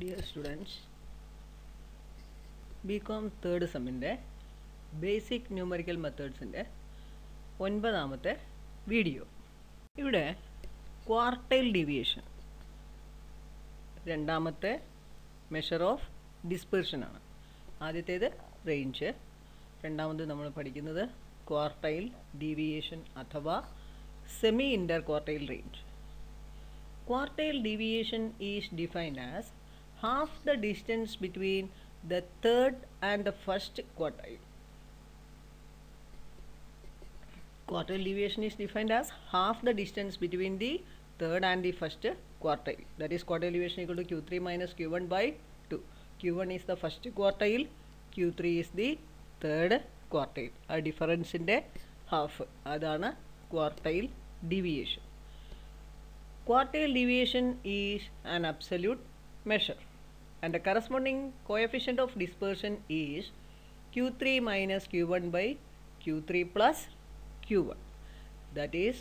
Dear students, BCom third സെമ്മിൻ്റെ basic numerical മെത്തേഡ്സിൻ്റെ 9ാമത്തെ വീഡിയോ. ഇവിടെ ക്വാർട്ടൈൽ ഡീവിയേഷൻ രണ്ടാമത്തെ മെഷർ ഓഫ് ഡിസ്പെർഷനാണ്. ആദ്യത്തേത് റേഞ്ച്, രണ്ടാമത് നമ്മൾ പഠിക്കുന്നത് ക്വാർട്ടൈൽ ഡീവിയേഷൻ അഥവാ semi inter quartile range. Quartile deviation is defined as half the distance between the third and the first quartile. Quartile deviation is defined as half the distance between the third and the first quartile. That is quartile deviation equal to Q3 minus Q1 by 2. Q1 is the first quartile, Q3 is the third quartile. A difference in the half. Adana quartile deviation. Quartile deviation is an absolute measure and the corresponding coefficient of dispersion is Q3 minus Q1 by Q3 plus Q1. That is,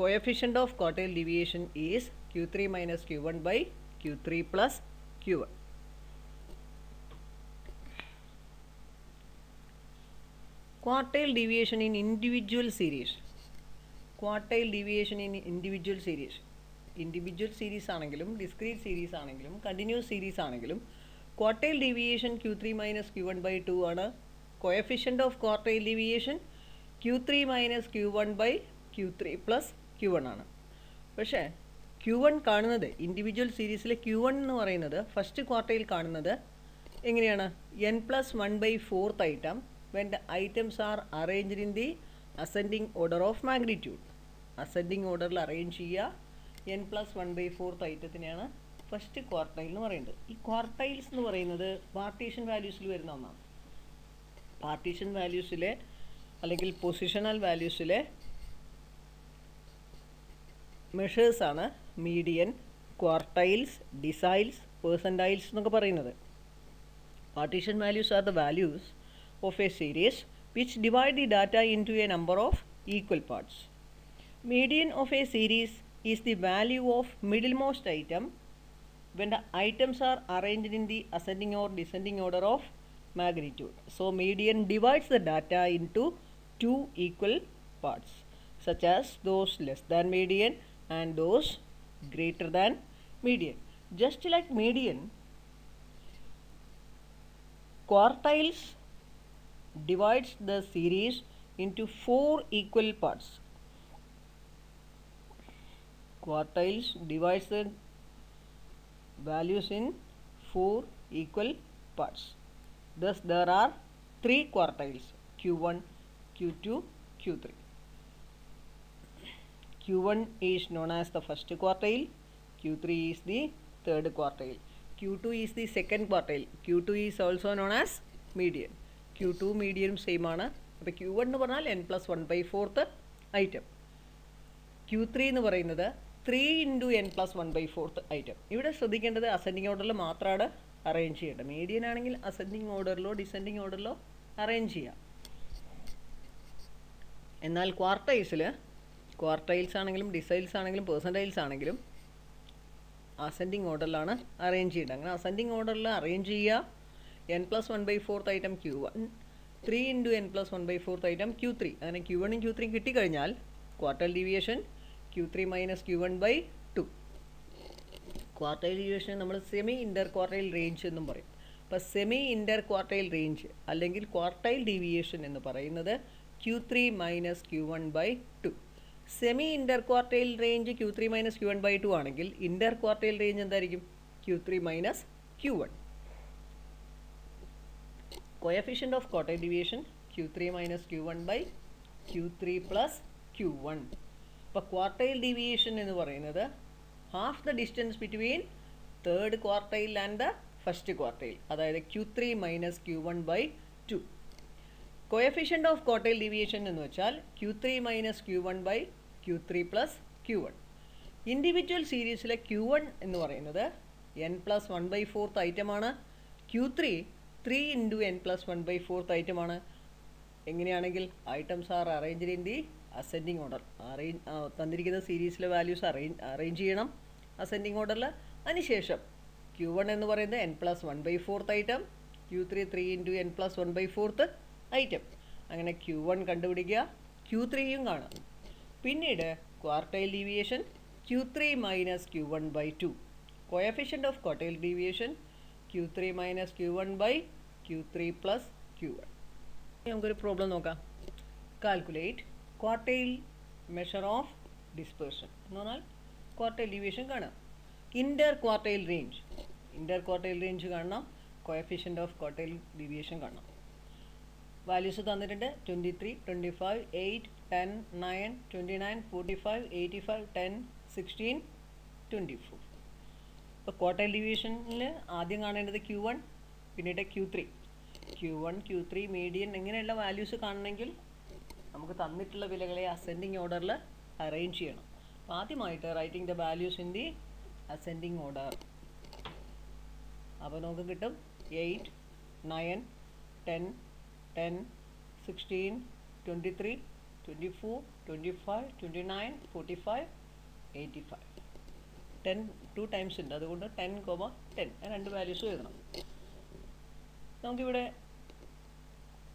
coefficient of quartile deviation is Q3 minus Q1 by Q3 plus Q1. Quartile deviation in individual series. Quartile deviation in individual series. Individual series ആണെങ്കിലും discrete series ആണെങ്കിലും continuous series ആണെങ്കിലും quartile deviation Q3 minus Q1 by 2 ആണ്. Coefficient of quartile deviation Q3 minus Q1 by Q3 plus Q1 ആണ്. പക്ഷേ Q1 കാണുന്നത് individual സീരീസിലെ Q1 എന്ന് പറയുന്നത് ഫസ്റ്റ് ക്വാർട്ടൈൽ കാണുന്നത് എങ്ങനെയാണ്? n+1/4th item when the items are arranged in the ascending order of magnitude. Ascending ഓർഡറിൽ അറേഞ്ച് ചെയ്യുക. n+1/4th ഐറ്റത്തിനെയാണ് ഫസ്റ്റ് ക്വാർട്ടൈൽ എന്ന് പറയുന്നത്. ഈ ക്വാർട്ടൈൽസ് എന്ന് പറയുന്നത് പാർട്ടീഷൻ വാല്യൂസിൽ വരുന്ന ഒന്നാണ്. പാർട്ടീഷൻ വാല്യൂസിലെ അല്ലെങ്കിൽ പൊസിഷണൽ വാല്യൂസിലെ മെഷേഴ്സാണ് മീഡിയൻ, ക്വാർട്ടൈൽസ്, ഡിസൈൽസ്, പെർസെൻറ്റൈൽസ് എന്നൊക്കെ പറയുന്നത്. Partition values are the values of A series which divide the data into a number of equal parts. Median of a series is the value of middlemost item when the items are arranged in the ascending or descending order of magnitude. So median divides the data into two equal parts, such as those less than median and those greater than median. Just like median, quartiles divides the series into 4 equal parts. Quartiles divides the values in 4 equal parts. Thus there are 3 quartiles: Q1, Q2, Q3. Q1 is known as the first quartile, Q3 is the third quartile, Q2 is the second quartile, Q2 is also known as median. Q2 മീഡിയനും same ആണ്. അപ്പോൾ Q1 എന്ന് പറഞ്ഞാൽ n+1/4th item, Q3 എന്ന് പറയുന്നത് 3 × n+1/4th item. ഇവിടെ ശ്രദ്ധിക്കേണ്ടത് ascending ഓർഡറിൽ മാത്രമാണ് അറേഞ്ച് ചെയ്യേണ്ടത്. മീഡിയൻ ആണെങ്കിൽ അസെൻഡിങ് ഓർഡറിലോ ഡിസെൻഡിങ് ഓർഡറിലോ അറേഞ്ച് ചെയ്യാം. എന്നാൽ ക്വാർട്ടൈൽസ് ആണെങ്കിലും ഡിസൈൽസ് ആണെങ്കിലും പെർസെൻറ്റൈൽസ് ആണെങ്കിലും അസെൻഡിങ് ഓർഡറിലാണ് അറേഞ്ച് ചെയ്യേണ്ടത്. അങ്ങനെ അസെൻഡിങ് ഓർഡറിൽ അറേഞ്ച് ചെയ്യുക. n+1/4th item Q1, 3 × n+1/4th item Q3. അങ്ങനെ Q1 ഉം Q3 കിട്ടിക്കഴിഞ്ഞാൽ quartile deviation Q3 minus Q1 by 2. Quartile deviation നമ്മൾ സെമി ഇൻ്റർ ക്വാർട്ടൈൽ റേഞ്ച് എന്നും പറയും. അപ്പോൾ സെമി ഇൻ്റർ ക്വാർട്ടൈൽ റേഞ്ച് അല്ലെങ്കിൽ ക്വാർട്ടൈൽ ഡീവിയേഷൻ എന്ന് പറയുന്നത് Q3 minus Q1 by 2. Semi inter quartile range Q3 minus Q1 by 2 ആണെങ്കിൽ ഇൻ്റർ quartile range എന്തായിരിക്കും? Q3 minus Q1. Coefficient of quartile deviation Q3 minus Q1 by Q3 plus Q1. അപ്പോൾ quartile deviation എന്ന് പറയുന്നത് half the distance between third quartile and the first quartile, അതായത് Q3 minus Q1 by 2. Coefficient of quartile deviation എന്ന് വെച്ചാൽ Q3 minus Q1 by Q3 plus Q1. Individual സീരീസിലെ Q1 എന്ന് പറയുന്നത് n+1/4th ഐറ്റമാണ്. Q3 3 × n+1/4th ഐറ്റമാണ്. എങ്ങനെയാണെങ്കിൽ items are arranged in the ascending order. തന്നിരിക്കുന്ന സീരീസിലെ വാല്യൂസ് അറേഞ്ച് ചെയ്യണം അസെൻഡിങ് ഓർഡറിൽ. അതിനുശേഷം Q1 എന്ന് പറയുന്നത് n+1/4 item, Q3 3 × n+1/4 item. അങ്ങനെ Q1 കണ്ടുപിടിക്കുക, Q3യും കാണാം. പിന്നീട് quartile deviation Q3 - Q1/2. Coefficient of quartile deviation Q3 - Q1/Q3 + Q1. നമുക്കൊരു പ്രോബ്ലം നോക്കാം. Calculate quartile measure of dispersion എന്ന് പറഞ്ഞാൽ ക്വാർട്ടൈൽ ഡീവിയേഷൻ കാണാം. ഇൻ്റർ ക്വാർട്ടൈൽ റേഞ്ച് കാണണം, കോഎഫിഷ്യൻ്റ് ഓഫ് ക്വാർട്ടൈൽ ഡീവിയേഷൻ കാണണം. വാല്യൂസ് തന്നിട്ടുണ്ട് 23, 25, 8, 10, 9, 29, 45, 85, 10, 16, 24. ഇപ്പോൾ ക്വാർട്ടൈൽ ഡീവിയേഷനിൽ ആദ്യം കാണേണ്ടത് Q1, പിന്നീട് Q3. Q1, Q3, മീഡിയൻ ഇങ്ങനെയുള്ള വാല്യൂസ് കാണണമെങ്കിൽ നമുക്ക് തന്നിട്ടുള്ള വിലകളെ അസെൻഡിങ് ഓർഡറിൽ അറേഞ്ച് ചെയ്യണം. അപ്പോൾ ആദ്യമായിട്ട് writing the values in the ascending order. അപ്പോൾ നമുക്ക് കിട്ടും 8, 9, 10, 10, 16, 23, 24, 25, 29, 45, 85. 10 2 ടൈംസ് ഉണ്ട്, അതുകൊണ്ട് 10, 10 രണ്ട് വാല്യൂസ് എഴുതണം. നമുക്കിവിടെ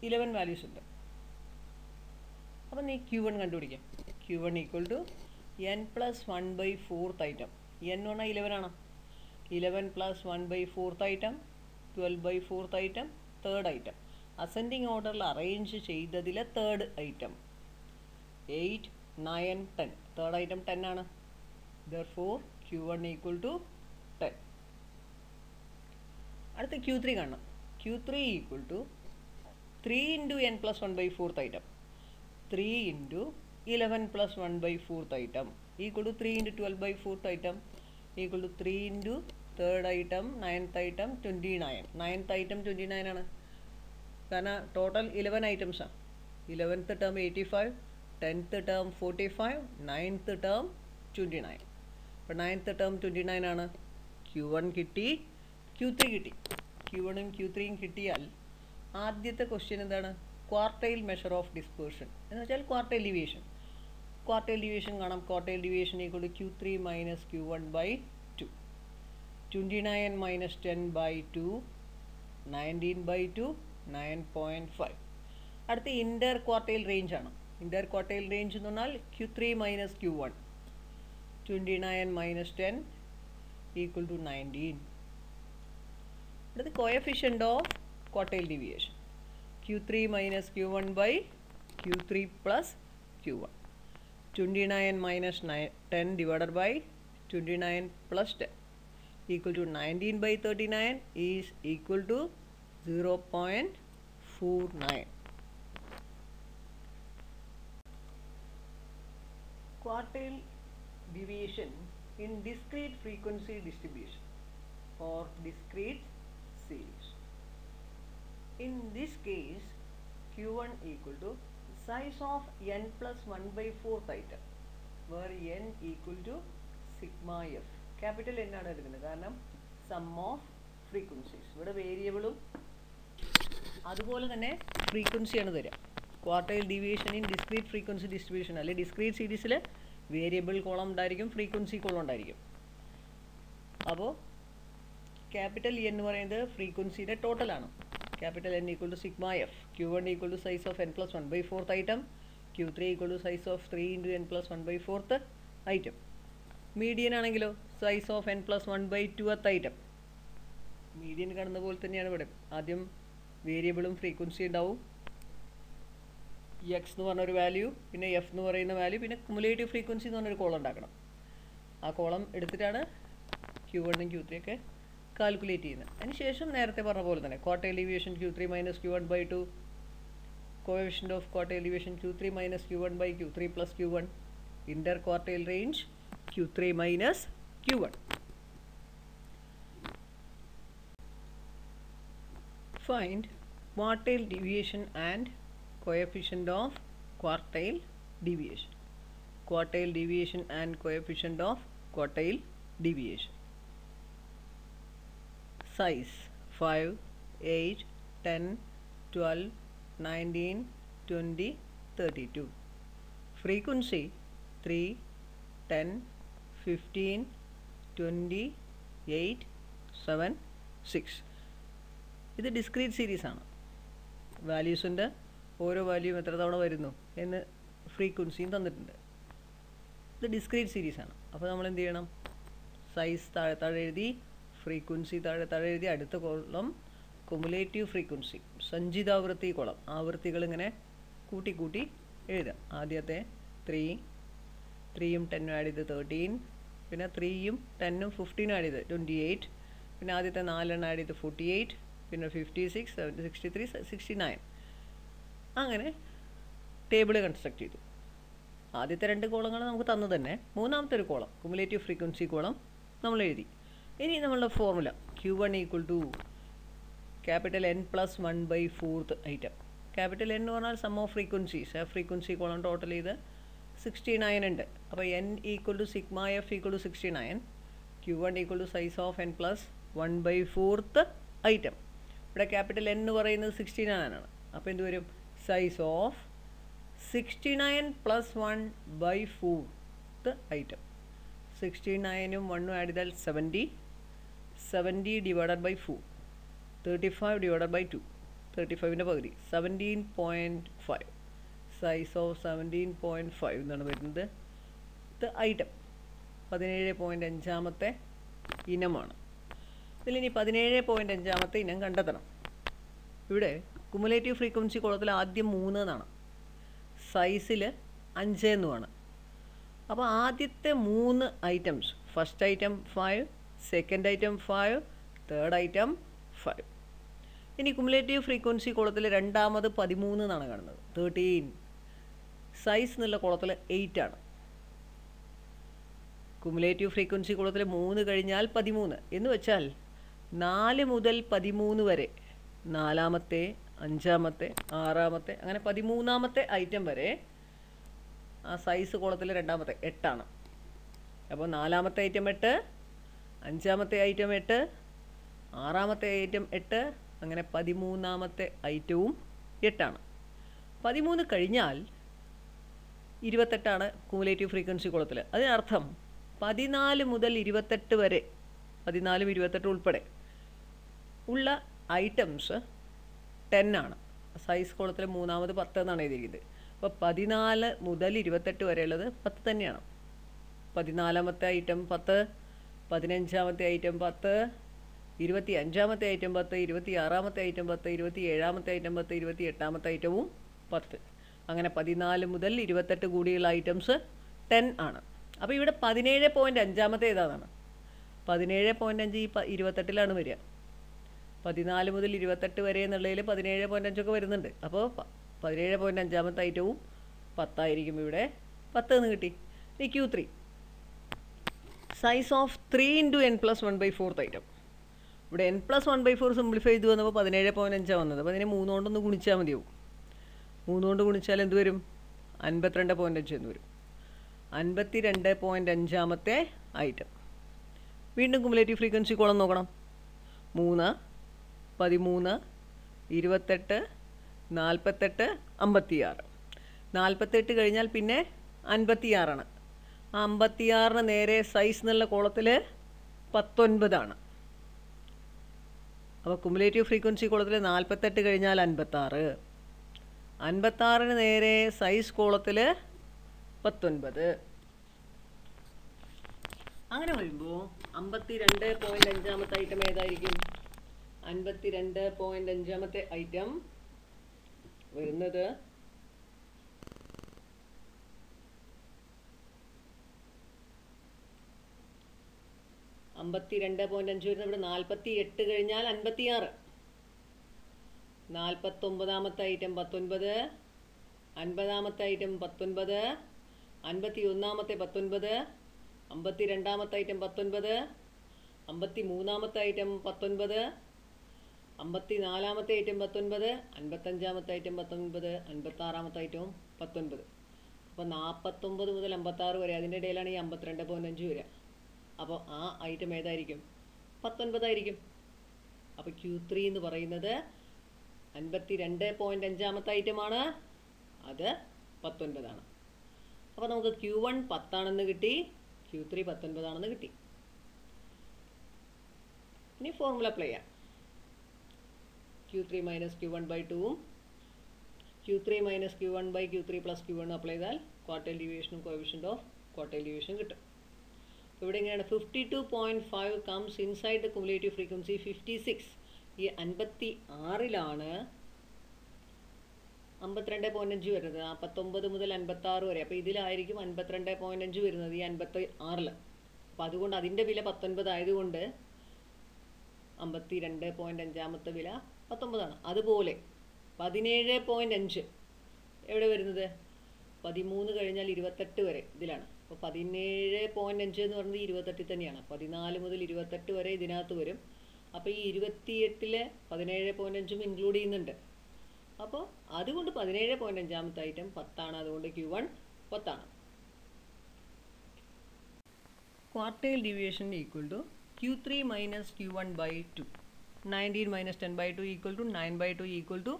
11 വാല്യൂസ് ഉണ്ട്. അപ്പം നീ Q1 കണ്ടുപിടിക്കാം. Q1 = n+1/4 item. n എന്ന് പറഞ്ഞാൽ 11 ആണ്. 11 + 1/4 item, 12/4 item, third item. Ascending ഓർഡറിൽ അറേഞ്ച് ചെയ്തതിലെ തേർഡ് ഐറ്റം 8, 9, 10. തേർഡ് ഐറ്റം 10 ആണ്. Therefore Q1 = 10. അടുത്ത Q3 കാണണം. Q3 = 3 × n+1/4 item. 3 × 11 + 1/4 item = 3 × 12/4 item = 3 × third item 9th item 29. 9th item 29 ആണ്. കാരണം ടോട്ടൽ 11 ഐറ്റംസാണ്. 11th term 85, 10th term 45, 9th term 29. അപ്പോൾ 9th term 29 ആണ്. Q1 കിട്ടി, Q3 കിട്ടി. Q1 ഉം Q3യും കിട്ടിയാൽ ആദ്യത്തെ ക്വസ്റ്റ്യൻ എന്താണ്? ക്വാർട്ടൈൽ മെഷർ ഓഫ് ഡിസ്പേർഷൻ എന്ന് വെച്ചാൽ ക്വാർട്ടൈൽ ഡീവിയേഷൻ. ക്വാർട്ടൈൽ ഡീവിയേഷൻ കാണാം. Quartile deviation = Q3 - Q1/2. 29 - 10/2, 19/2, 9.5. അടുത്ത ഇൻ്റർ ക്വാർട്ടൈൽ റേഞ്ച് ആണ്. ഇൻ്റർ ക്വാർട്ടൈൽ റേഞ്ച് എന്ന് പറഞ്ഞാൽ Q3 - Q1. 29 - 10 = 19. അടുത്ത coefficient of quartile deviation Q3 - Q1/Q3 + Q1. 29 - 10 / 29 + 10 = 19/39 is equal to 0.49. Quartile deviation in discrete frequency distribution or discrete series. In this case, Q1 = size of n+1/4 item, where n = sigma f. Capital N ആണ് എടുക്കുന്നത്, കാരണം some of frequencies. ഇവിടെ വേരിയബിളും അതുപോലെ തന്നെ ഫ്രീക്വൻസിയാണ് തരിക. Quartile deviation in discrete frequency distribution അല്ലെങ്കിൽ ഡിസ്ക്രീറ്റ് സീരീസിൽ വേരിയബിൾ കോളം ഉണ്ടായിരിക്കും, ഫ്രീക്വൻസി കോളം ഉണ്ടായിരിക്കും. അപ്പോൾ ക്യാപിറ്റൽ എൻ എന്ന് പറയുന്നത് ഫ്രീക്വൻസിയുടെ ടോട്ടലാണ്. Capital N = sigma f. Q1 = size of n+1/4 item. Q3 = size of 3 × n+1/4 item. Median ആണെങ്കിലോ size of n+1/2 item. Median കാണുന്ന പോലെ തന്നെയാണ് ഇവിടെ. ആദ്യം വേരിയബിളും ഫ്രീക്വൻസി ഉണ്ടാവും. എക്സ് എന്ന് പറഞ്ഞൊരു വാല്യൂ, പിന്നെ എഫ് എന്ന് പറയുന്ന വാല്യൂ, പിന്നെ കുമുലേറ്റീവ് ഫ്രീക്വൻസി എന്ന് പറഞ്ഞൊരു കോളം ഉണ്ടാക്കണം. ആ കോളം എടുത്തിട്ടാണ് Q1 ഉം Q3 ഒക്കെ കാൽക്കുലേറ്റ് ചെയ്യുന്നത്. അതിനുശേഷം നേരത്തെ പറഞ്ഞ പോലെ തന്നെ quartile deviation Q3 - Q1/2, coefficient of quartile deviation Q3 - Q1/Q3 + Q1, Inter quartile range Q3 - Q1. Find quartile deviation and coefficient of quartile deviation. Quartile deviation and coefficient of quartile deviation. Size 5, 8, 10, 12, 19, 20, 32. Frequency 3, 10, 15, 20, 8, 7 6. ഇത് discrete സീരീസാണ്. വാല്യൂസിൻ്റെ ഓരോ വാല്യൂവും എത്ര തവണ വരുന്നു എന്ന് ഫ്രീക്വൻസിയും തന്നിട്ടുണ്ട്. ഇത് discrete സീരീസാണ്. അപ്പോൾ നമ്മൾ എന്ത് ചെയ്യണം? സൈസ് താഴെ എഴുതി, ഫ്രീക്വൻസി താഴെ എഴുതി, അടുത്ത കോളം കുമുലേറ്റീവ് ഫ്രീക്വൻസി, സഞ്ചിതാവൃത്തി കോളം. ആവൃത്തികൾ ഇങ്ങനെ കൂട്ടി കൂട്ടി എഴുതാം. ആദ്യത്തെ 3യും 10ഉം ആഡ് ചെയ്ത് 13, പിന്നെ 3യും 10ഉം 15 ആഡ് ചെയ്ത് 28, പിന്നെ ആദ്യത്തെ 4 ആഡ് ചെയ്ത് 48, പിന്നെ 56, 63, 69. അങ്ങനെ ടേബിൾ കൺസ്ട്രക്ട് ചെയ്തു. ആദ്യത്തെ 2 കോളങ്ങൾ നമുക്ക് തന്നു തന്നെ. മൂന്നാമത്തെ ഒരു കോളം കുമുലേറ്റീവ് ഫ്രീക്വൻസി കോളം നമ്മൾ എഴുതി. ഇനി നമ്മളുടെ formula Q1 = N+1/4 item. Capital N എന്ന് പറഞ്ഞാൽ സം ഓഫ് ഫ്രീക്വൻസീസ്. ആ ഫ്രീക്വൻസി കോളം ടോട്ടൽ ചെയ്ത് 69 ഉണ്ട്. അപ്പോൾ N = σf = 69. Q1 = size of N+1/4 item. ഇവിടെ ക്യാപിറ്റൽ N എന്ന് പറയുന്നത് 69 ആണ്. അപ്പോൾ എന്ത് വരും? Size of 69 + 1/4 item. 69ഉം 1ഉം ആഡ് ചെയ്താൽ 70. 70 ഡിവൈഡഡ് ബൈ 4, 35 ഡിവൈഡഡ് ബൈ 2, 35ൻ്റെ പകുതി 17.5. സൈസ് ഓഫ് 17.5 എന്നാണ് വരുന്നത്. ഇത് ഐറ്റം 17.5 ഇനമാണ്. ഇതിലിനി 17.5 ഇനം കണ്ടെത്തണം. ഇവിടെ കുമുലേറ്റീവ് ഫ്രീക്വൻസി കോളത്തിൽ ആദ്യം 3 എന്നാണ്, സൈസിൽ 5 എന്നുമാണ്. അപ്പോൾ ആദ്യത്തെ 3 items, first item 5, second item 5, third item 5. ഇനി കുമുലേറ്റീവ് ഫ്രീക്വൻസി കോളത്തിൽ രണ്ടാമത് 13 എന്നാണ് കാണുന്നത്, 13. സൈസ് എന്നുള്ള കോളത്തിൽ 8 ആണ്. കുമുലേറ്റീവ് ഫ്രീക്വൻസി കോളത്തിൽ 3 കഴിഞ്ഞാൽ 13 എന്ന് വെച്ചാൽ 4 മുതൽ 13 വരെ, 4ാമത്തെ, 5ാമത്തെ, 6ാമത്തെ, അങ്ങനെ 13ാമത്തെ ഐറ്റം വരെ ആ സൈസ് കോളത്തിൽ രണ്ടാമത്തെ 8 ആണ്. അപ്പോൾ 4ാമത്തെ ഐറ്റം 8, 5ാമത്തെ ഐറ്റം 8, 6ാമത്തെ ഐറ്റം 8, അങ്ങനെ 13ാമത്തെ ഐറ്റവും 8 ആണ്. 13 കഴിഞ്ഞാൽ 28 കുമുലേറ്റീവ് ഫ്രീക്വൻസി കോളത്തിൽ. അതിനർത്ഥം 14 മുതൽ 28 വരെ, 14ഉം 28 ഉൾപ്പെടെ ഉള്ള ഐറ്റംസ് 10 ആണ്. സൈസ് കോളത്തിൽ മൂന്നാമത് 10 എന്നാണ് എഴുതിയിരിക്കുന്നത്. അപ്പോൾ 14 മുതൽ 28 വരെയുള്ളത് 10 തന്നെയാണ്. 14ാമത്തെ ഐറ്റം 10, 15ാമത്തെ ഐറ്റം 10, 25ാമത്തെ ഐറ്റം 10, 26ാമത്തെ ഐറ്റം 10, 27ാമത്തെ ഐറ്റം 10, 28ാമത്തെ ഐറ്റവും 10. അങ്ങനെ 14 മുതൽ 28 കൂടിയുള്ള ഐറ്റംസ് 10 ആണ്. അപ്പോൾ ഇവിടെ 17.5 ഏതാണ്? 17.5 ഈ 28ലാണ് വരിക. 14 മുതൽ 28 വരെ എന്നുള്ളതിൽ 17.5 ഒക്കെ വരുന്നുണ്ട്. അപ്പോൾ 17.5ാമത്തെ ഐറ്റവും 10 ആയിരിക്കും. ഇവിടെ 10 എന്ന് കിട്ടി. ഇനി Q3 size of 3 × N+1/4 item. ഇവിടെ N+1/4 സിംപ്ലിഫൈ ചെയ്ത് വന്നപ്പോൾ 17.5 വന്നത്. അപ്പോൾ അതിനെ 3 കൊണ്ടൊന്ന് ഗുണിച്ചാൽ മതിയാവും. 3 കൊണ്ട് ഗുണിച്ചാൽ എന്ത് വരും? 52.5 എന്ന് വരും. 52.5ാമത്തെ ഐറ്റം. വീണ്ടും കുമുലേറ്റീവ് ഫ്രീക്വൻസി കോളം നോക്കണം. 3, 13, 28, 48, 56. 48 കഴിഞ്ഞാൽ പിന്നെ 56 ആണ്. ആ 56 നേരെ സൈസ് എന്നുള്ള കോളത്തിൽ 19 ആണ്. അപ്പോൾ കുമുലേറ്റീവ് ഫ്രീക്വൻസി കോളത്തിൽ 48 കഴിഞ്ഞാൽ 56, 56 നേരെ സൈസ് കോളത്തിൽ 19. അങ്ങനെ വരുമ്പോൾ 52.5ാമത്തെ ഐറ്റം ഏതായിരിക്കും? 52.5ാമത്തെ ഐറ്റം വരുന്നത് 52.5 വരുന്നത് ഇവിടെ 48 കഴിഞ്ഞാൽ 56. 49ാമത്തെ ഐറ്റം 19, 50ാമത്തെ ഐറ്റം 19, 51ാമത്തെ 19, 52ാമത്തെ ഐറ്റം 19, 53ാമത്തെ ഐറ്റം 19, 54ാമത്തെ ഐറ്റം 19, 55ാമത്തെ ഐറ്റം 19, 56ാമത്തെ ഐറ്റവും 19. അപ്പോൾ 49 മുതൽ 56 വരെ, അതിൻ്റെ ഇടയിലാണ് ഈ 52.5 വരിക. അപ്പോൾ ആ ഐറ്റം ഏതായിരിക്കും? 19 ആയിരിക്കും. അപ്പോൾ Q3 എന്ന് പറയുന്നത് 52.5ാമത്തെ ഐറ്റമാണ്. അത് 19 ആണ്. അപ്പോൾ നമുക്ക് Q1 10 ആണെന്ന് കിട്ടി, Q3 19 ആണെന്ന് കിട്ടി. ഇനി ഫോർമുല അപ്ലൈ ചെയ്യാം. Q3 minus Q1 by 2 Q3 minus Q1 by Q3 plus Q1 apply ചെയ്താൽ ക്വാർട്ടൈൽ ഡീവിയേഷനും കോഎഫിഷ്യൻ്റ് ഓഫ് ക്വാർട്ടൈൽ ഡീവിയേഷൻ കിട്ടും. ഇവിടെ ഇങ്ങനെയാണ് 52.5 comes inside the cumulative frequency 56. ഈ 56ലാണ് 52.5 വരുന്നത്. 49 മുതൽ 56 വരെ. അപ്പോൾ ഇതിലായിരിക്കും 52.5 വരുന്നത് ഈ 56. അപ്പോൾ അതുകൊണ്ട് അതിൻ്റെ വില 19 ആയതുകൊണ്ട് 52.5 വില 19 അതുപോലെ 17.5 എവിടെ വരുന്നത്? 13 കഴിഞ്ഞാൽ 28 വരെ ഇതിലാണ്. അപ്പോൾ 17.5 എന്ന് പറയുന്നത് 28 തന്നെയാണ്. 14 മുതൽ 28 വരെ ഇതിനകത്ത് വരും. അപ്പോൾ ഈ 28-ലെ 17.5 ഇൻക്ലൂഡ് ചെയ്യുന്നുണ്ട്. അപ്പോൾ അതുകൊണ്ട് 17.5 ഐറ്റം 10 അതുകൊണ്ട് Q1 10. Quartile deviation equal to Q3 minus Q1 by 2. 19 minus 10 by 2 equal to 9 by 2 equal to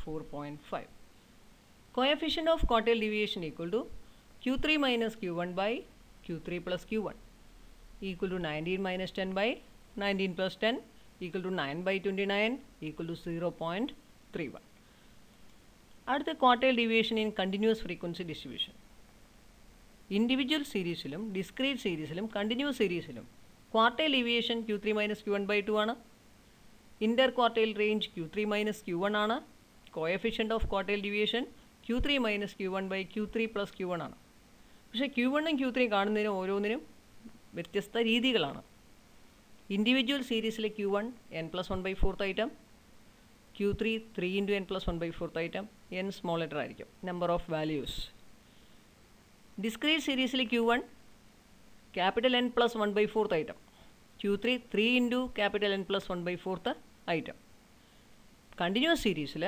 4.5. Coefficient of quartile deviation equal to Q3 minus Q1 by Q3 plus Q1 equal to 19 minus 10 by 19 plus 10 equal to 9 by 29 equal to 0.31. അടുത്ത quartile deviation in continuous frequency distribution. Individual സീരീസിലും discrete സീരീസിലും continuous സീരീസിലും quartile deviation Q3 minus Q1 by 2 ആണ്. Inter quartile range Q3 minus Q1 ആണ്. Coefficient of quartile deviation Q3 minus Q1 by Q3 plus Q1 ആണ്. പക്ഷേ Q1 Q3 കാണുന്നതിന് ഓരോന്നിനും വ്യത്യസ്ത രീതികളാണ്. ഇൻഡിവിജ്വൽ സീരീസിലെ Q1 n+1/4 item, Q3 3 × n+1/4 item, n small letter ആയിരിക്കും, നമ്പർ ഓഫ് വാല്യൂസ്. ഡിസ്ക്രീറ്റ് സീരീസിലെ Q1 capital n+1/4 item, Q3 3 × capital n+1/4 item. Continuous സീരീസിൽ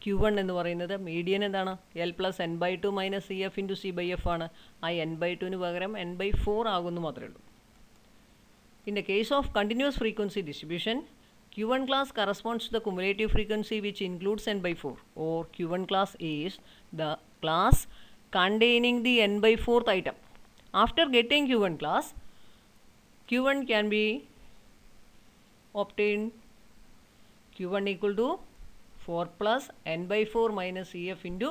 Q1 എന്ന് പറയുന്നത് മീഡിയൻ എന്താണ്? L+n/2 മൈനസ് CF × C/F ആണ്. ആ n/2 പകരം n/4 ആകുന്നു മാത്രമേ ഉള്ളൂ. In the case of continuous frequency distribution, Q1 class corresponds to the cumulative frequency which includes n/4, or Q1 class is the class containing the n/4th item. After getting Q1 class, Q1 can be obtained Q1 equal to 4 plus n/4 minus CF into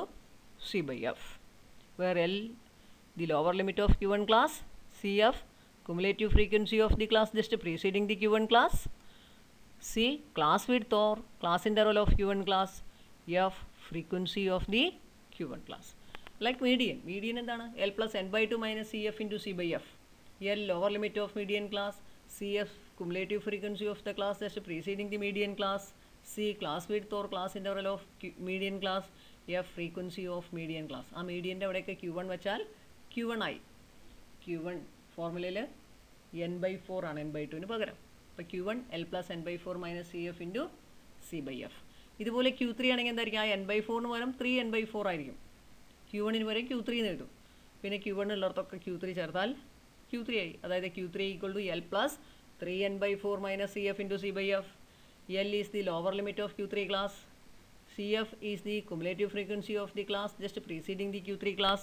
C/F, where L the lower limit of Q1 class, CF cumulative frequency of the class just preceding the Q1 class, C class width or class interval of Q1 class, F frequency of the Q1 class. Like median എന്താണ്? L+n/2 minus CF into C/F. L lower limit of median class, CF cumulative frequency of the class just preceding the median class, C class width or class interval of median class, F frequency of median class. ആ മീഡിയൻ്റെ അവിടെയൊക്കെ Q1 വെച്ചാൽ Q1 ആയി. Q1 ഫോർമുലയിൽ n/4 ആണ് n/2 പകരം. അപ്പോൾ Q1 L+n/4 minus CF into C/F. ഇതുപോലെ Q3 ആണെങ്കിൽ എന്തായിരിക്കും? ആ n/4 പകരം 3n/4 ആയിരിക്കും. Q1 പകരം Q3 എന്ന് എഴുതും. പിന്നെ Q1 ഉള്ളിടത്തൊക്കെ Q3 ചേർത്താൽ Q3 ആയി. അതായത് Q3 equal to L+3n/4 minus CF into C/F. L is the lower limit of Q3 class, CF is the cumulative frequency of the class just preceding the Q3 class,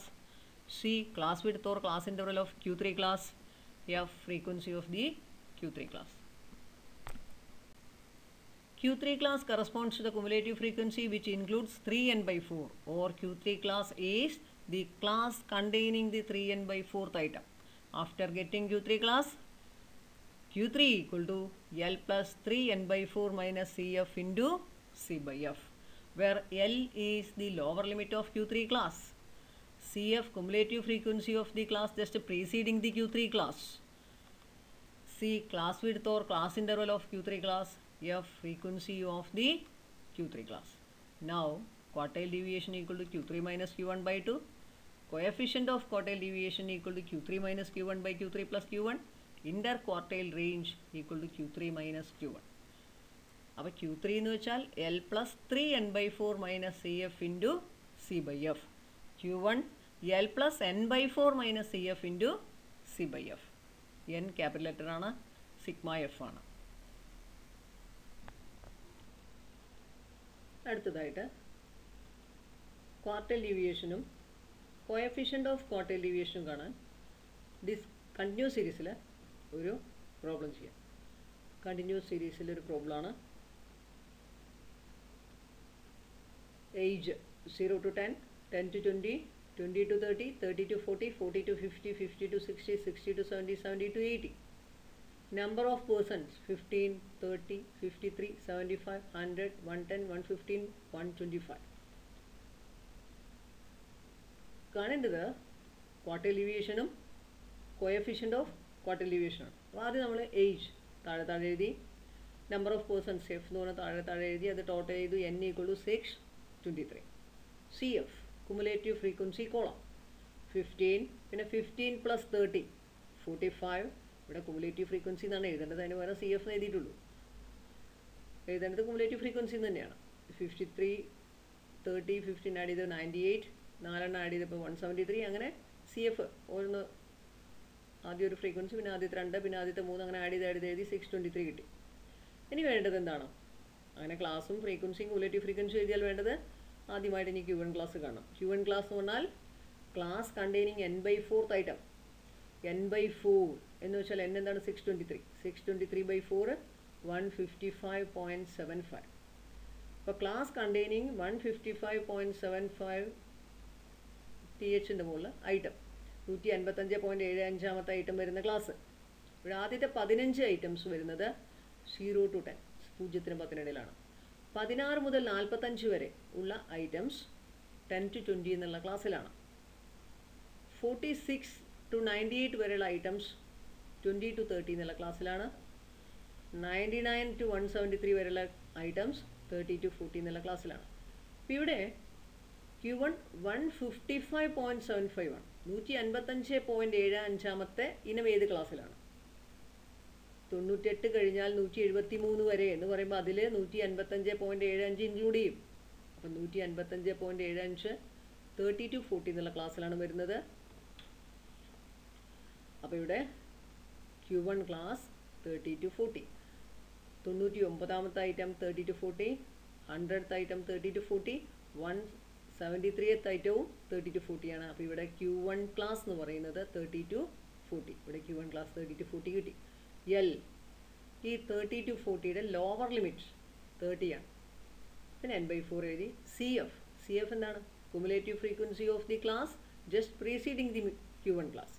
C class width or class interval of Q3 class, F frequency of the Q3 class. Q3 class corresponds to the cumulative frequency which includes 3n/4, or Q3 class is the class containing the 3n/4th item. After getting Q3 class, Q3 equal to L+3n/4 minus CF into C/F, where L is the lower limit of Q3 class, CF cumulative frequency of the class just preceding the Q3 class, C class width or class interval of Q3 class, F frequency of the Q3 class. Now quartile deviation equal to Q3 minus Q1 by 2, coefficient of quartile deviation equal to Q3 minus Q1 by Q3 plus Q1, interquartile range equal to Q3 minus Q1. അപ്പോൾ Q3 എന്ന് വെച്ചാൽ L+3n/4 minus CF into C/F. Q1 L+n/4 minus CF into C/F. n capital letter ആണ്, sigma F ആണ്. അടുത്തതായിട്ട് quartile ഡീവിയേഷനും coefficient of quartile ഡീവിയേഷനും കാണാൻ continuous സീരീസിൽ ഒരു പ്രോബ്ലം ചെയ്യാം. കണ്ടിന്യൂസ് സീരീസിലൊരു പ്രോബ്ലമാണ്. Age 0 to 10, 10 to 20, 20 to 30, 30 to 40, 40 to 50, 50 to 60, 60 to 70, 70 to 80. Number of persons 15, 30, 53, 75, 100, 110, 115, 125. കാണേണ്ടത് ക്വാർട്ടൈൽ ഡീവിയേഷനും കോഎഫിഷ്യൻ്റ് ഓഫ് ക്വാർട്ടൈൽ ഡീവിയേഷനാണ്. അപ്പോൾ ആദ്യം നമ്മൾ ഏജ് താഴെ താഴെ എഴുതി, നമ്പർ ഓഫ് പേഴ്സൺസ് എഫ് എന്ന് പറഞ്ഞാൽ താഴെ താഴെ എഴുതി, അത് ടോട്ടൽ ചെയ്തു n = 623. C F cumulative frequency column 15, പിന്നെ 15 + 30 45. ഇവിടെ കുമുലേറ്റീവ് ഫ്രീക്വൻസി എന്നാണ് എഴുതേണ്ടത്, അതിന് പകരം സി എഫ് എഴുതിയിട്ടുള്ളൂ. എഴുതേണ്ടത് കുമുലേറ്റീവ് ഫ്രീക്വൻസി തന്നെയാണ്. 53, 30, 15 ആഡ് ചെയ്ത് 98, 4 ആഡ് ചെയ്തപ്പോൾ 173. അങ്ങനെ സി എഫ് ഓരോന്ന് ആദ്യം ഒരു ഫ്രീക്വൻസി, പിന്നെ ആദ്യത്തെ 2, പിന്നെ ആദ്യത്തെ 3, അങ്ങനെ ആഡ് ചെയ്ത് എഴുതി 623 കിട്ടി. ഇനി വേണ്ടത് എന്താണ്? അങ്ങനെ ക്ലാസ്സും ഫ്രീക്വൻസിയും കുമുലേറ്റീവ് ഫ്രീക്വൻസി എഴുതിയാൽ വേണ്ടത് ആദ്യമായിട്ട് ഇനി Q1 ക്ലാസ് കാണണം. Q1 ക്ലാസ് എന്ന് പറഞ്ഞാൽ class containing n/4th item. n/4 എന്ന് വെച്ചാൽ n എന്താണ്? 623. 623/4 155.75. അപ്പോൾ ക്ലാസ് കണ്ടെയ്നിങ് 155.75 THൻ്റെ മുകളിൽ ഐറ്റം 155.75 ഐറ്റം വരുന്ന ക്ലാസ്. ഇവിടെ ആദ്യത്തെ 15 ഐറ്റംസ് വരുന്നത് 0 to 10, 0 നും 10 ഇടയിലാണ്. 16 മുതൽ 45 വരെ ഉള്ള ഐറ്റംസ് 10 to 20 എന്നുള്ള ക്ലാസ്സിലാണ്. 46 to 98 വരെയുള്ള ഐറ്റംസ് 20 to 30 എന്നുള്ള ക്ലാസ്സിലാണ്. 99 to 173 വരെയുള്ള ഐറ്റംസ് 30 to 40 എന്നുള്ള ക്ലാസ്സിലാണ്. അപ്പോൾ ഇവിടെ Q1 155.75 ആണ്. 155.75 ഇനം ഏത് ക്ലാസ്സിലാണ്? 98 കഴിഞ്ഞാൽ 173 വരെ എന്ന് പറയുമ്പോൾ അതിൽ 155.75 ഇൻക്ലൂഡ് ചെയ്യും. അപ്പം 155.75 30 to 40 എന്നുള്ള ക്ലാസ്സിലാണ് വരുന്നത്. അപ്പോൾ ഇവിടെ Q1 ക്ലാസ് 30 to 40. 99ാമത്തെ item 30 to 40, 100th item 30 to 40, 173th ഐറ്റവും 30 to 40 ആണ്. അപ്പോൾ ഇവിടെ Q1 ക്ലാസ് എന്ന് പറയുന്നത് 30 to 40. ഇവിടെ Q1 ക്ലാസ് 30 to 40 കിട്ടി. എൽ ഈ 30 to 40യുടെ ലോവർ ലിമിറ്റ് 30 ആണ്. പിന്നെ n/4 എഴുതി. സി എഫ് എന്താണ്? Cumulative frequency of the class just preceding the Q1 class.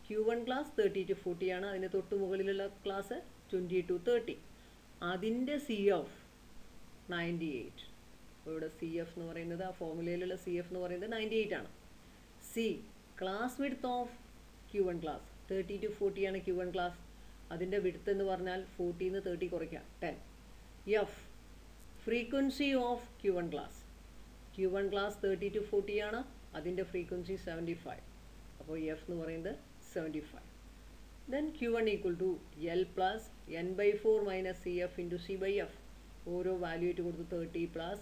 Q1 class 30 to 40 ആണ്. അതിന് തൊട്ട് മുകളിലുള്ള ക്ലാസ് 20 to 30. അതിൻ്റെ സി എഫ് 98. അപ്പോൾ ഇവിടെ സി എഫ് എന്ന് പറയുന്നത്, ആ ഫോർമുലയിലുള്ള സി എഫ് എന്ന് പറയുന്നത് 98 ആണ്. C class width of Q1 class 30 to 40 ആണ് Q1 ക്ലാസ്. അതിൻ്റെ വിഡ്ത്ത് എന്ന് പറഞ്ഞാൽ 40 നിന്ന് 30 കുറയ്ക്കാം 10. F frequency of Q1 class. Q1 class 30 to 40 ആണ്. അതിൻ്റെ ഫ്രീക്വൻസി 75. അപ്പോൾ എഫ് എന്ന് പറയുന്നത് 75. Then Q1 equal to L plus n/4 minus CF into C/F. ഓരോ വാല്യൂ ആയിട്ട് കൊടുത്ത് 30 plus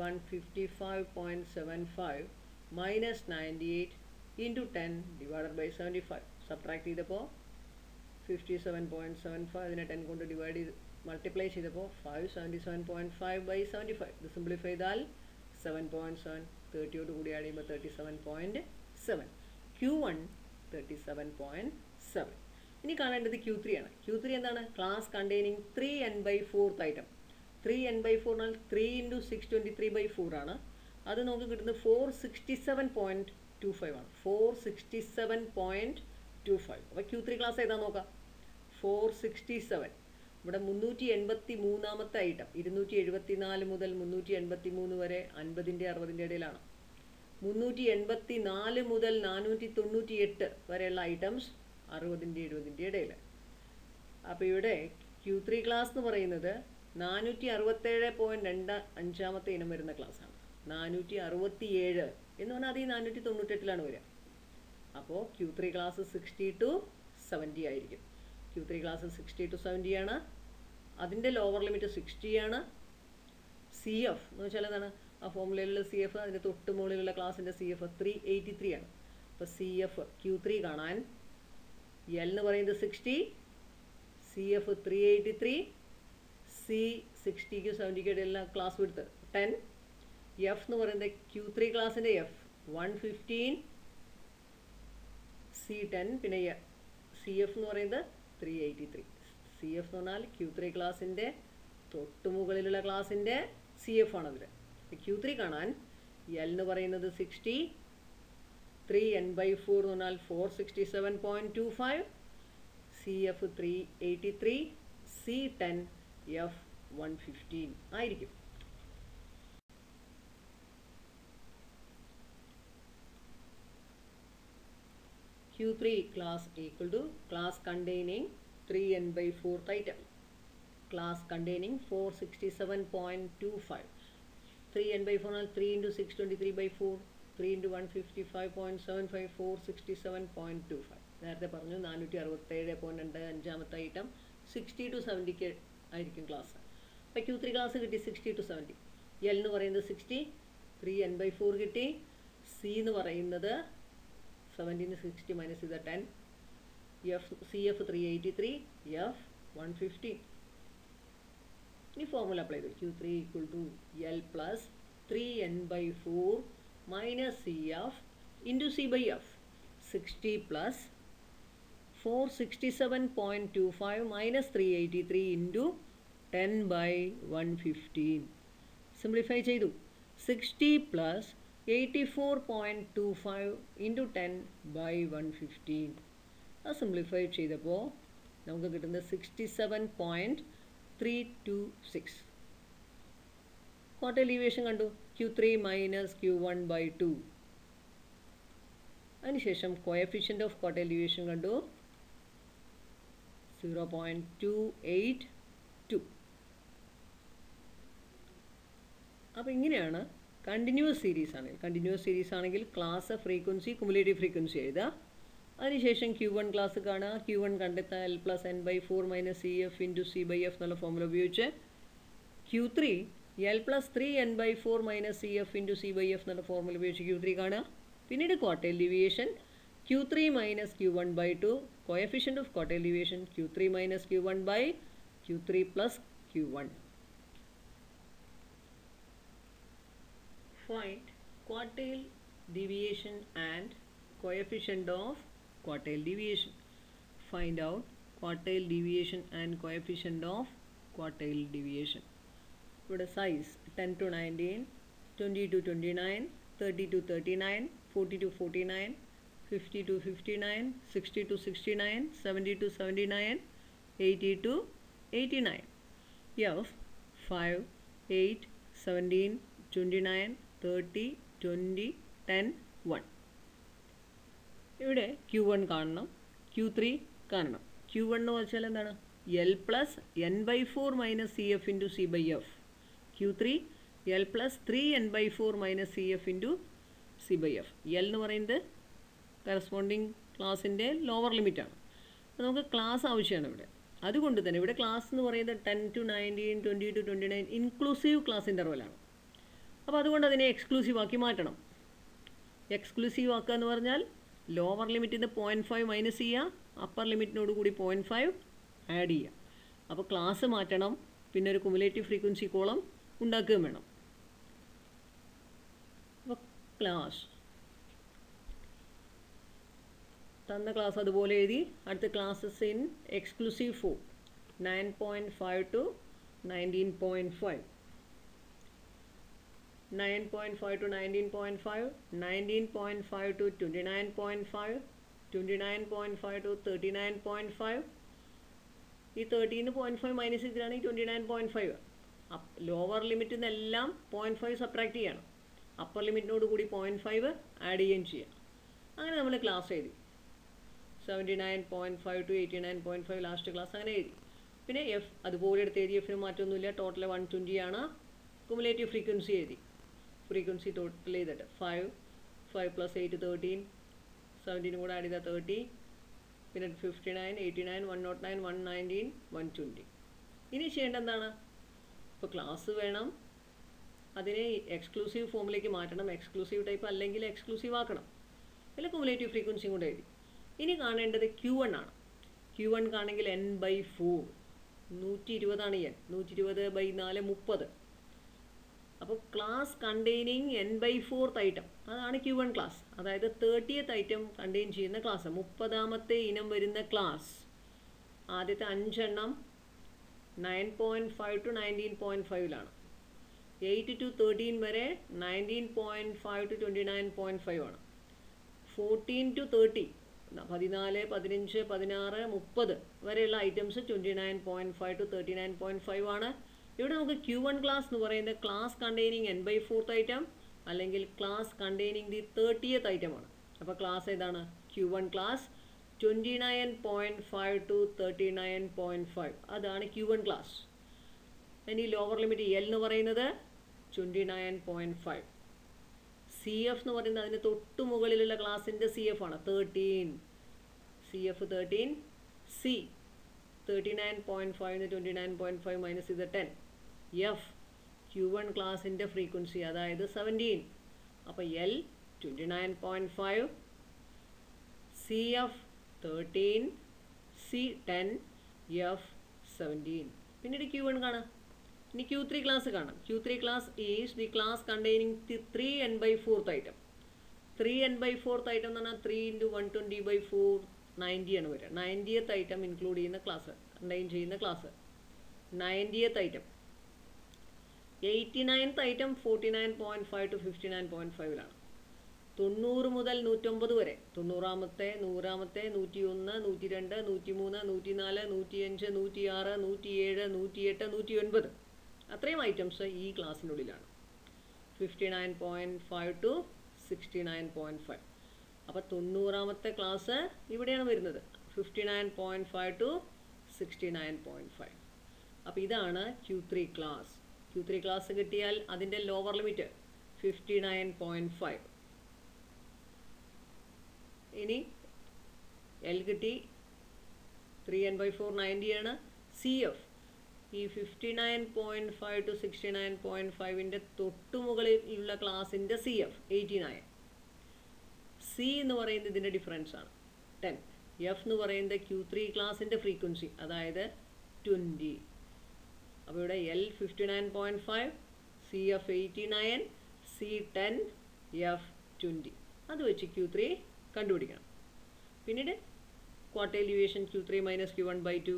155.75 minus 98 into 10 divided by 75. Subtract ചെയ്തപ്പോൾ 57.75, അതിനെ 10 കൊണ്ട് ഡിവൈഡ് ചെയ്ത് മൾട്ടിപ്ലൈ ചെയ്തപ്പോൾ 577.5/75. ഇത് സിംപ്ലിഫൈ ചെയ്താൽ 7.7, 30യോട് കൂടി ആഡ് ചെയ്യുമ്പോൾ 37.7. Q1 37.7. ഇനി കാണേണ്ടത് Q3 ആണ്. Q3 എന്താണ്? Class containing 3n/4th item. 3n/4 എന്നാൽ 3 × 623/4 ആണ്. അത് നമുക്ക് കിട്ടുന്നത് 467.25 ആണ്. 467.25. അപ്പോൾ Q3 ക്ലാസ് ഏതാ നോക്കാം. 467. ഇവിടെ 383ാമത്തെ ഐറ്റം 274 മുതൽ 383 വരെ 50ൻ്റെ 60ൻ്റെ ഇടയിലാണ്. 384 മുതൽ 498 വരെയുള്ള ഐറ്റംസ് 60ൻ്റെ 70ൻ്റെ ഇടയിൽ. അപ്പോൾ ഇവിടെ Q3 ക്ലാസ് എന്ന് പറയുന്നത് 467.25 ഇനം വരുന്ന ക്ലാസ്സാണ്. 467 എന്ന് പറഞ്ഞാൽ അത് ഈ 498ലാണ് വരിക. അപ്പോൾ Q3 ക്ലാസ് 60 to 70 ആയിരിക്കും. Q3 ക്ലാസ് 60 to 70 ആണ്. അതിൻ്റെ ലോവർ ലിമിറ്റ് 60 ആണ്. സി എഫ് എന്ന് വെച്ചാൽ എന്താണ്? ആ ഫോർമുലയിലുള്ള സി എഫ്, അതിൻ്റെ തൊട്ട് മുകളിലുള്ള ക്ലാസ്സിൻ്റെ സി എഫ് 383 ആണ്. അപ്പോൾ സി എഫ് Q3 കാണാൻ എൽ എന്ന് പറയുന്നത് 60, സി എഫ് 383, സി 60ക്കും 70ക്കും ഇടയിലുള്ള ക്ലാസ് വിഡ്ത്ത് 10, എഫ് എന്ന് പറയുന്നത് Q3 ക്ലാസ്സിൻ്റെ എഫ് 115, സി 10, പിന്നെ സി എഫ് എന്ന് പറയുന്നത് 383. സി എഫ് എന്ന് പറഞ്ഞാൽ Q3 ക്ലാസ്സിൻ്റെ തൊട്ടുമുകളിലുള്ള ക്ലാസ്സിൻ്റെ സി എഫ് ആണ് അതിൽ. Q3 കാണാൻ എൽ എന്ന് പറയുന്നത് 60, 3n/4 എന്ന് പറഞ്ഞാൽ 467.25, CF 383, C10, F 115 ആയിരിക്കും. Q3 class equal to class containing 3n/4 item. Class containing 467.25. 3n/4 ആണ് 3 into 623/4, 3 into 155.75, 467.25. നേരത്തെ പറഞ്ഞു 467.25 ഐറ്റം 60 to 70 ആയിരിക്കും ക്ലാസ്. അപ്പോൾ Q3 ക്ലാസ് കിട്ടി 60 to 70. എൽ എന്ന് പറയുന്നത് 60, 3n/4 കിട്ടി. സി എന്ന് പറയുന്നത് 17 60 minus is 10. CF 383, F 150. Ini formula apply to Q3 equal to L plus 3n/4 minus CF into C by F. 60 plus 467.25 minus 383 into 10/115. Simplify ചെയ്തു. 60 plus 84.25 into 10/115. അത് simplify ചെയ്തപ്പോൾ നമുക്ക് കിട്ടുന്നത് 67.326. ക്വാർട്ടർ ഡീവിയേഷൻ കണ്ടു. Q3 minus Q1/2. അതിനുശേഷം coefficient of quarter deviation കണ്ടു 0.282. അപ്പോൾ ഇങ്ങനെയാണ് കണ്ടിന്യൂസ് സീരീസ് ആണെങ്കിൽ ക്ലാസ് ഫ്രീക്വൻസി കുമുലേറ്റീവ് ഫ്രീക്വൻസി എഴുതുക. അതിനുശേഷം Q1 ക്ലാസ് കാണുക. Q1 കണ്ടെത്താൻ L plus n/4 minus CF into C/F എന്നുള്ള ഫോമുല ഉപയോഗിച്ച് Q3 L plus 3n/4 minus CF into C/F എന്നുള്ള ഫോമുല ഉപയോഗിച്ച് Q3 കാണുക. പിന്നീട് quartile deviation Q3 minus Q1/2, coefficient of quartile deviation Q3 minus Q1/Q3 plus Q1. Find quartile deviation and coefficient of quartile deviation. Find out quartile deviation and coefficient of quartile deviation. What size 10 to 19, 20 to 29, 30 to 39, 40 to 49, 50 to 59, 60 to 69, 70 to 79, 80 to 89. F 5, 8, 17, 29, 30, 20, 10, 1. ഇവിടെ Q1 കാണണം, Q3 കാണണം. Q1 എന്ന് വെച്ചാൽ എന്താണ്? L plus n/4 minus CF into C/F. Q3 L plus 3n/4 minus CF into C/F. L എന്ന് പറയുന്നത് corresponding ക്ലാസിൻ്റെ lower ലിമിറ്റാണ്. അപ്പോൾ നമുക്ക് ക്ലാസ് ആവശ്യമാണ് ഇവിടെ. അതുകൊണ്ട് തന്നെ ഇവിടെ ക്ലാസ് എന്ന് പറയുന്നത് 10 to 19, 20 to 29 ഇൻക്ലൂസീവ് ക്ലാസ് ഇൻ്റർവലാണ്. അപ്പോൾ അതുകൊണ്ട് അതിനെ എക്സ്ക്ലൂസീവ് ആക്കി മാറ്റണം. എക്സ്ക്ലൂസീവ് ആക്കുക എന്ന് പറഞ്ഞാൽ ലോവർ ലിമിറ്റിൽ നിന്ന് 0.5 മൈനസ് ചെയ്യുക, അപ്പർ ലിമിറ്റിനോട് കൂടി 0.5 ആഡ് ചെയ്യുക. അപ്പോൾ ക്ലാസ് മാറ്റണം, പിന്നെ ഒരു കുമുലേറ്റീവ് ഫ്രീക്വൻസി കോളം ഉണ്ടാക്കുകയും വേണം. അപ്പോൾ ക്ലാസ് തന്ന ക്ലാസ് അതുപോലെ എഴുതി. അടുത്ത classes in exclusive form 9.5 to 19.5. 9.5 to 19.5, 19.5 to 29.5, 29.5 to 39.5. ഈ 13.5 മൈനസ് ചെയ്തിട്ടാണെങ്കിൽ 29.5. ലോവർ ലിമിറ്റിൽ നിന്നെല്ലാം 0.5 സബ്ട്രാക്ട് ചെയ്യണം, അപ്പർ ലിമിറ്റിനോട് കൂടി 0.5 ആഡ് ചെയ്യുകയും ചെയ്യാം. അങ്ങനെ നമ്മൾ ക്ലാസ് എഴുതി. 79.5 to 89.5 ലാസ്റ്റ് ക്ലാസ് അങ്ങനെ എഴുതി. പിന്നെ എഫ് അതുപോലെ എടുത്ത് എഴുതി. എഫിന് മാറ്റമൊന്നുമില്ല. ടോട്ടൽ 120 ആണ്. കുമുലേറ്റീവ് ഫ്രീക്വൻസി എഴുതി. ഫ്രീക്വൻസി ടോട്ടൽ ചെയ്തിട്ട് 5 plus 8 13, 17 കൂടെ ആഡ് ചെയ്താൽ 30, പിന്നെ 59, 89, 109, 119, 120. ഇനി ചെയ്യേണ്ട എന്താണ്? ഇപ്പോൾ ക്ലാസ് വേണം, അതിനെ എക്സ്ക്ലൂസീവ് ഫോമിലേക്ക് മാറ്റണം. എക്സ്ക്ലൂസീവ് ടൈപ്പ് അല്ലെങ്കിൽ എക്സ്ക്ലൂസീവ് ആക്കണം. അതിൽ കുമുലേറ്റീവ് ഫ്രീക്വൻസിയും കൂടെ എഴുതി. ഇനി കാണേണ്ടത് Q1 ആണ്. Q1 കാണെങ്കിൽ n/4, 120 ആണ് n. 120/4 30. അപ്പോൾ ക്ലാസ് കണ്ടെയ്നിങ് n/4 ഐറ്റം, അതാണ് Q1 ക്ലാസ്. അതായത് 30th ഐറ്റം കണ്ടെയ്ൻ ചെയ്യുന്ന ക്ലാസ്, 30ാമത്തെ ഇനം വരുന്ന ക്ലാസ്. ആദ്യത്തെ 5 എണ്ണം 9.5 to 19.5 8 to 13 വരെ 19.5 to 29.5 ആണ്. 14 to 30 14, 15, 16, 30 വരെയുള്ള ഐറ്റംസ് 29.5 to 39.5 ആണ്. ഇവിടെ നമുക്ക് Q1 ക്ലാസ് എന്ന് പറയുന്നത് ക്ലാസ് കണ്ടെയ്നിങ് n/4 ഐറ്റം അല്ലെങ്കിൽ ക്ലാസ് കണ്ടെയ്നിങ് ദി 30th ഐറ്റമാണ്. അപ്പോൾ ക്ലാസ് ഏതാണ്? Q1 ക്ലാസ് 29.5 to 39.5 അതാണ് Q1 ക്ലാസ്. ഇനി ലോവർ ലിമിറ്റ് L എന്ന് പറയുന്നത് 29.5. CF എന്ന് പറയുന്നത് അതിന് തൊട്ട് മുകളിലുള്ള ക്ലാസിൻ്റെ CF ആണ് 13. CF 13. C 39.5 29.5 മൈനസ് ഇത് 10. F Q1 ക്ലാസിൻ്റെ ഫ്രീക്വൻസി അതായത് 17. അപ്പോൾ L 29.5, CF 13, C 10, F 17. പിന്നീട് Q1 കാണാം. ഇനി Q3 ക്ലാസ് കാണാം. Q3 class is the class containing 3n/4 item. 3n/4 item എന്ന് പറഞ്ഞാൽ 3 × 120/4 90 ആണ് വരിക. 90th ഐറ്റം ഇൻക്ലൂഡ് ചെയ്യുന്ന ക്ലാസ്, കണ്ടെയ്ൻ ചെയ്യുന്ന class 90th item. 89th item 49.5 to 59.5 90 മുതൽ 109 വരെ 90ാമത്തെ 100ാമത്തെ 101 102 103 104 105 106 107 108 109 അത്രയും ഐറ്റംസ് ഈ ക്ലാസ്സിനുള്ളിലാണ്. 59.5 to 69.5. അപ്പോൾ 90ാമത്തെ ക്ലാസ് ഇവിടെയാണ് വരുന്നത് 59.5 to 69.5. അപ്പോൾ ഇതാണ് Q3 ക്ലാസ്. Q3 ക്ലാസ് കിട്ടിയാൽ അതിൻ്റെ ലോവർ ലിമിറ്റ് 59.5. ഇനി L കിട്ടി 3n/4 90 ആണ്. CF ഈ 59.5 to 69.5ൻ്റെ തൊട്ടുമുകളിലുള്ള ക്ലാസിൻ്റെ CF 89. C എന്ന് പറയുന്നത് ഇതിൻ്റെ ഡിഫറൻസ് ആണ് 10. F എന്ന് പറയുന്നത് Q3 ക്ലാസിൻ്റെ ഫ്രീക്വൻസി അതായത് 20. അപ്പോൾ ഇവിടെ L 59.5, CF 89, C 10, F 20. അത് വെച്ച് Q3 കണ്ടുപിടിക്കണം. പിന്നീട് quartile deviation Q3 minus Q1/2.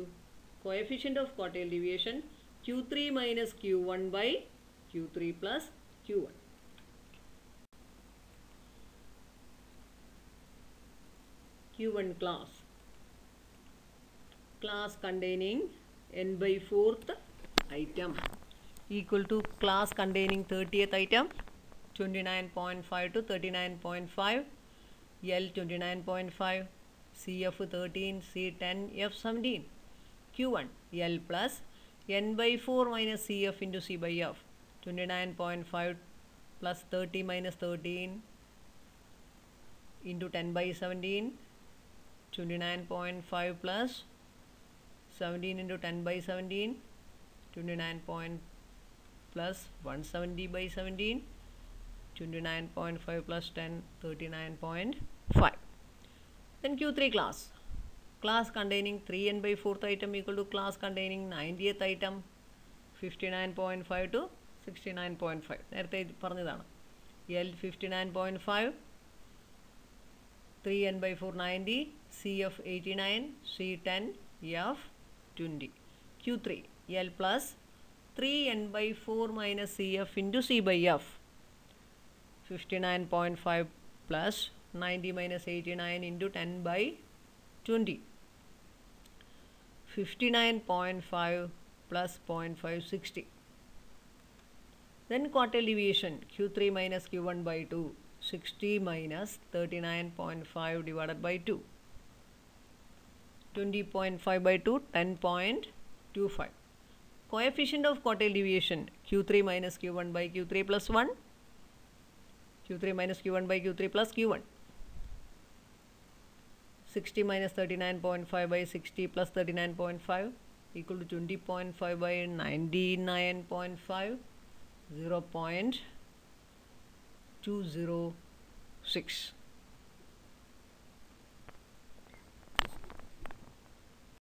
Coefficient of quartile deviation Q3 minus Q1 by Q3 plus Q1. Q1 class. Class containing n/4th item equal to class containing 30th item 29.5 to 39.5. L 29.5, CF 13, C 10, F 17. Q1 L plus n/4 minus CF into C by F 29.5 plus 30 minus 13 into 10/17 29.5 plus 17 into 10/17 29 plus 170/17 29.5 plus 10 39.5. Then Q3 class. Class containing 3n/4 item equal to class containing 90th item 59.5 to 69.5. നേരത്തെ പറഞ്ഞതാണ്. L 59.5, 3n/4 90, CF 89, C 10, F 20. Q3 L plus 3n/4 minus CF into C by F 59.5 plus 90 minus 89 into 10/20. 59.5 plus 0.5 60. Then quartile deviation Q3 minus Q1/2 60 minus 39.5 divided by 2 20.5/2 10.25. Coefficient of quartile deviation Q3 minus Q1 by Q3 plus 1 Q3 minus Q1 by Q3 plus Q1 60 minus 39.5 by 60 plus 39.5 equal to 20.5 by 99.5 0.206.